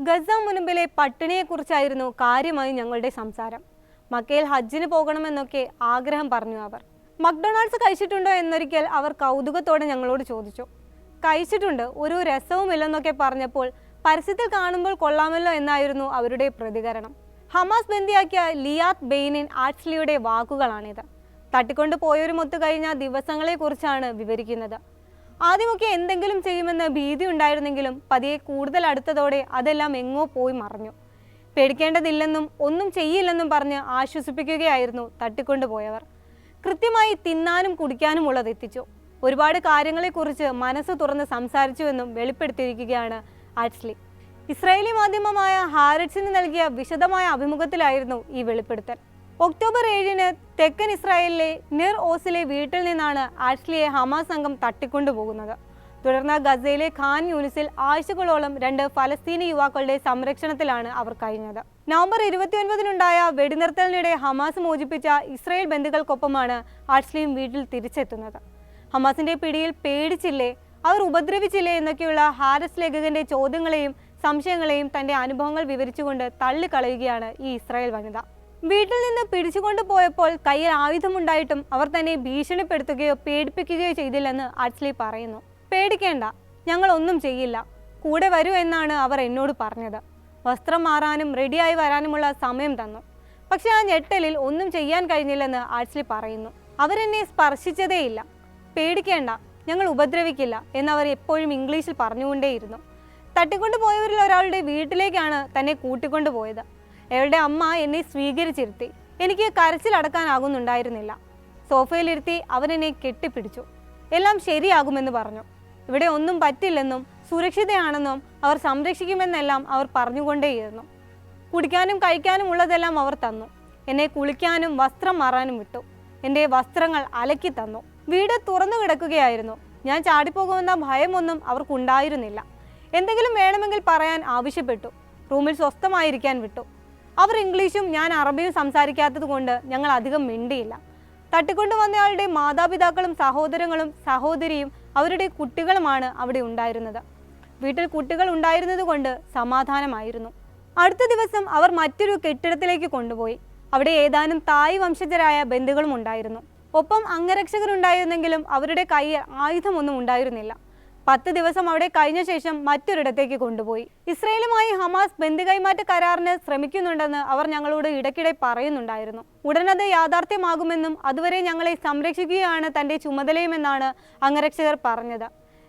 Gaza മുനമ്പിലെ പട്ടിണിയെക്കുറിച്ചായിരുന്നു കാര്യമായി ഞങ്ങളുടെ സംസാരം. മക്കയിൽ ഹജ്ജിന് പോകണമെന്നൊക്കെ ആഗ്രഹം പറഞ്ഞു അവർ. മക്ഡൊണാൾഡ്സ് കഴിച്ചിട്ടുണ്ടോ എന്നൊരിക്കൽ അവർ കൗതുകത്തോടെ ഞങ്ങളോട് ചോദിച്ചു. കഴിച്ചിട്ടുണ്ട്, ഒരു രസവുമില്ലെന്നൊക്കെ പറഞ്ഞപ്പോൾ പരസ്യത്തിൽ കാണുമ്പോൾ കൊള്ളാമല്ലോ എന്നായിരുന്നു അവരുടെ പ്രതികരണം. ഹമാസ് ബന്ദിയാക്കിയ ലിയാത്ത് ബെയ്നിൻ ആറ്റ്സ്ലിയുടെ വാക്കുകളാണിത്. തട്ടിക്കൊണ്ടു പോയവരുമൊത്തു കഴിഞ്ഞ ദിവസങ്ങളെക്കുറിച്ചാണ് വിവരിക്കുന്നത്. ആദ്യമൊക്കെ എന്തെങ്കിലും ചെയ്യുമെന്ന് ഭീതി ഉണ്ടായിരുന്നെങ്കിലും പതിയെ കൂടുതൽ അടുത്തതോടെ അതെല്ലാം എങ്ങോ പോയി മറഞ്ഞു. പേടിക്കേണ്ടതില്ലെന്നും ഒന്നും ചെയ്യില്ലെന്നും പറഞ്ഞ് ആശ്വസിപ്പിക്കുകയായിരുന്നു തട്ടിക്കൊണ്ടുപോയവർ. കൃത്യമായി തിന്നാനും കുടിക്കാനും ഉള്ളത് എത്തിച്ചു. ഒരുപാട് കാര്യങ്ങളെക്കുറിച്ച് മനസ്സ് തുറന്ന് സംസാരിച്ചുവെന്നും വെളിപ്പെടുത്തിയിരിക്കുകയാണ് ആറ്റ്സ്ലി. ഇസ്രായേലി മാധ്യമമായ ഹാരറ്റ്സിന് നൽകിയ വിശദമായ അഭിമുഖത്തിലായിരുന്നു ഈ വെളിപ്പെടുത്തൽ. ഒക്ടോബർ 7-ന് തെക്കൻ ഇസ്രായേലിലെ നിർ ഓസിലെ വീട്ടിൽ നിന്നാണ് ആറ്റ്സ്ലിയെ ഹമാസ് സംഘം തട്ടിക്കൊണ്ടുപോകുന്നത്. തുടർന്ന് ഗസയിലെ ഖാൻ യൂനിസിൽ ആഴ്ചകളോളം 2 ഫലസ്തീനി യുവാക്കളുടെ സംരക്ഷണത്തിലാണ് അവർ കഴിഞ്ഞത്. നവംബർ 29-നുണ്ടായ വെടിനിർത്തലിനിടെ ഹമാസ് മോചിപ്പിച്ച ഇസ്രായേൽ ബന്ദികൾക്കൊപ്പമാണ് ആറ്റ്സ്ലിയും വീട്ടിൽ തിരിച്ചെത്തുന്നത്. ഹമാസിന്റെ പിടിയിൽ പേടിച്ചില്ലേ, അവർ ഉപദ്രവിച്ചില്ലേ എന്നൊക്കെയുള്ള ഹാരറ്റ്സ് ലേഖകന്റെ ചോദ്യങ്ങളെയും സംശയങ്ങളെയും തന്റെ അനുഭവങ്ങൾ വിവരിച്ചുകൊണ്ട് തള്ളിക്കളയുകയാണ് ഈ ഇസ്രായേൽ വനിത. വീട്ടിൽ നിന്ന് പിടിച്ചുകൊണ്ടു പോയപ്പോൾ കയ്യിൽ ആയുധമുണ്ടായിട്ടും അവർ തന്നെ ഭീഷണിപ്പെടുത്തുകയോ പേടിപ്പിക്കുകയോ ചെയ്തില്ലെന്ന് ആറ്റ്സ്ലി പറയുന്നു. പേടിക്കേണ്ട, ഞങ്ങൾ ഒന്നും ചെയ്യില്ല, കൂടെ വരൂ എന്നാണ് അവർ എന്നോട് പറഞ്ഞത്. വസ്ത്രം മാറാനും റെഡിയായി വരാനുമുള്ള സമയം തന്നു. പക്ഷെ ആ ഞെട്ടലിൽ ഒന്നും ചെയ്യാൻ കഴിഞ്ഞില്ലെന്ന് ആറ്റ്സ്ലി പറയുന്നു. അവരെന്നെ സ്പർശിച്ചതേയില്ല. പേടിക്കേണ്ട, ഞങ്ങൾ ഉപദ്രവിക്കില്ല എന്നവർ എപ്പോഴും ഇംഗ്ലീഷിൽ പറഞ്ഞുകൊണ്ടേയിരുന്നു. തട്ടിക്കൊണ്ടുപോയവരിൽ ഒരാളുടെ വീട്ടിലേക്കാണ് തന്നെ കൂട്ടിക്കൊണ്ടുപോയത്. അയാളുടെ അമ്മ എന്നെ സ്വീകരിച്ചിരുത്തി. എനിക്ക് കരച്ചിലടക്കാനാകുന്നുണ്ടായിരുന്നില്ല. സോഫയിലിരുത്തി അവൻ എന്നെ കെട്ടിപ്പിടിച്ചു. എല്ലാം ശരിയാകുമെന്ന് പറഞ്ഞു. ഇവിടെ ഒന്നും പറ്റില്ലെന്നും സുരക്ഷിതയാണെന്നും അവർ സംരക്ഷിക്കുമെന്നെല്ലാം അവർ പറഞ്ഞുകൊണ്ടേയിരുന്നു. കുടിക്കാനും കഴിക്കാനും ഉള്ളതെല്ലാം അവർ തന്നു. എന്നെ കുളിക്കാനും വസ്ത്രം മാറാനും വിട്ടു. എൻ്റെ വസ്ത്രങ്ങൾ അലക്കി തന്നു. വീട് തുറന്നു കിടക്കുകയായിരുന്നു. ഞാൻ ചാടിപ്പോകുമെന്ന ഭയമൊന്നും അവർക്കുണ്ടായിരുന്നില്ല. എന്തെങ്കിലും വേണമെങ്കിൽ പറയാൻ ആവശ്യപ്പെട്ടു. റൂമിൽ സ്വസ്ഥമായിരിക്കാൻ വിട്ടു. അവർ ഇംഗ്ലീഷും ഞാൻ അറബിയും സംസാരിക്കാത്തത് കൊണ്ട് ഞങ്ങൾ അധികം മിണ്ടിയില്ല. തട്ടിക്കൊണ്ടുവന്നയാളുടെ മാതാപിതാക്കളും സഹോദരങ്ങളും സഹോദരിയും അവരുടെ കുട്ടികളുമാണ് അവിടെ ഉണ്ടായിരുന്നത്. വീട്ടിൽ കുട്ടികൾ ഉണ്ടായിരുന്നത് കൊണ്ട് സമാധാനമായിരുന്നു. അടുത്ത ദിവസം അവർ മറ്റൊരു കെട്ടിടത്തിലേക്ക് കൊണ്ടുപോയി. അവിടെ ഏതാനും തായ് വംശജരായ ബന്ധുക്കളും ഉണ്ടായിരുന്നു. ഒപ്പം അംഗരക്ഷകരുണ്ടായിരുന്നെങ്കിലും അവരുടെ കയ്യിൽ ആയുധമൊന്നും ഉണ്ടായിരുന്നില്ല. 10 ദിവസം അവിടെ കഴിഞ്ഞ ശേഷം മറ്റൊരിടത്തേക്ക് കൊണ്ടുപോയി. ഇസ്രായേലുമായി ഹമാസ് ബന്ദി കൈമാറ്റ കരാറിന് ശ്രമിക്കുന്നുണ്ടെന്ന് അവർ ഞങ്ങളോട് ഇടയ്ക്കിടെ പറയുന്നുണ്ടായിരുന്നു. ഉടനത് യാഥാർത്ഥ്യമാകുമെന്നും അതുവരെ ഞങ്ങളെ സംരക്ഷിക്കുകയാണ് തൻ്റെ ചുമതലയുമെന്നാണ് അംഗരക്ഷകർ പറഞ്ഞത്.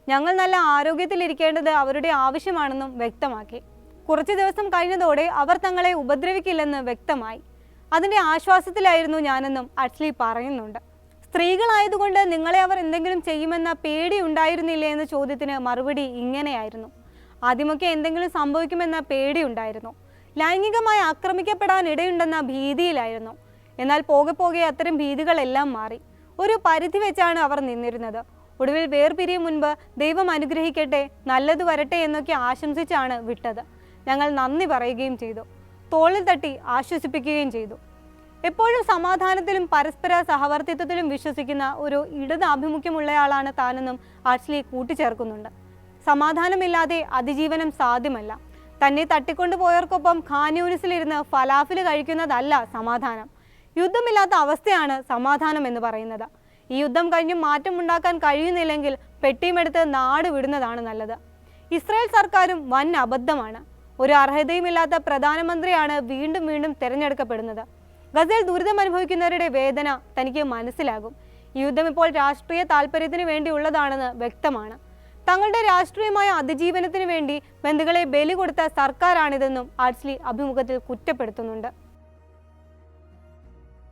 ഞങ്ങൾ നല്ല ആരോഗ്യത്തിലിരിക്കേണ്ടത് അവരുടെ ആവശ്യമാണെന്നും വ്യക്തമാക്കി. കുറച്ച് ദിവസം കഴിഞ്ഞതോടെ അവർ തങ്ങളെ ഉപദ്രവിക്കില്ലെന്ന് വ്യക്തമായി. അതിൻ്റെ ആശ്വാസത്തിലായിരുന്നു ഞാനെന്നും ആറ്റ്സ്ലി പറയുന്നുണ്ട്. സ്ത്രീകളായതുകൊണ്ട് നിങ്ങളെ അവർ എന്തെങ്കിലും ചെയ്യുമെന്ന പേടി ഉണ്ടായിരുന്നില്ലേ എന്ന ചോദ്യത്തിന് മറുപടി ഇങ്ങനെയായിരുന്നു. ആദ്യമൊക്കെ എന്തെങ്കിലും സംഭവിക്കുമെന്ന പേടിയുണ്ടായിരുന്നു. ലൈംഗികമായി ആക്രമിക്കപ്പെടാൻ ഇടയുണ്ടെന്ന ഭീതിയിലായിരുന്നു. എന്നാൽ പോകെ പോകെ അത്തരം ഭീതികളെല്ലാം മാറി. ഒരു പരിധി വെച്ചാണ് അവർ നിന്നിരുന്നത്. ഒടുവിൽ വേർപിരിയും മുൻപ് ദൈവം അനുഗ്രഹിക്കട്ടെ, നല്ലത് വരട്ടെ എന്നൊക്കെ ആശംസിച്ചാണ് വിട്ടത്. ഞങ്ങൾ നന്ദി പറയുകയും ചെയ്തു. തോളിൽ തട്ടി ആശ്വസിപ്പിക്കുകയും ചെയ്തു. എപ്പോഴും സമാധാനത്തിലും പരസ്പര സഹവർത്തിത്വത്തിലും വിശ്വസിക്കുന്ന ഒരു ഇടതാഭിമുഖ്യമുള്ളയാളാണ് താനെന്നും ആറ്റ്സ്ലി കൂട്ടിച്ചേർക്കുന്നുണ്ട്. സമാധാനമില്ലാതെ അതിജീവനം സാധ്യമല്ല. തന്നെ തട്ടിക്കൊണ്ടുപോയവർക്കൊപ്പം ഖാൻ യൂനിസിലിരുന്ന് ഫലാഫിൽ കഴിക്കുന്നതല്ല സമാധാനം. യുദ്ധമില്ലാത്ത അവസ്ഥയാണ് സമാധാനം എന്ന് പറയുന്നത്. ഈ യുദ്ധം കഴിഞ്ഞും മാറ്റമുണ്ടാക്കാൻ കഴിയുന്നില്ലെങ്കിൽ പെട്ടിയുമെടുത്ത് നാട് വിടുന്നതാണ് നല്ലത്. ഇസ്രായേൽ സർക്കാരും വൻ അബദ്ധമാണ്. ഒരു അർഹതയുമില്ലാത്ത പ്രധാനമന്ത്രിയാണ് വീണ്ടും വീണ്ടും തിരഞ്ഞെടുക്കപ്പെടുന്നത്. ഗസയിൽ ദുരിതം അനുഭവിക്കുന്നവരുടെ വേദന തനിക്ക് മനസ്സിലാകും. ഈ യുദ്ധം ഇപ്പോൾ രാഷ്ട്രീയ താല്പര്യത്തിന് വേണ്ടിയുള്ളതാണെന്ന് വ്യക്തമാണ്. തങ്ങളുടെ രാഷ്ട്രീയമായ അതിജീവനത്തിന് വേണ്ടി ബന്ധുക്കളെ ബലി കൊടുത്ത സർക്കാരാണിതെന്നും ആറ്റ്സ്ലി അഭിമുഖത്തിൽ കുറ്റപ്പെടുത്തുന്നുണ്ട്.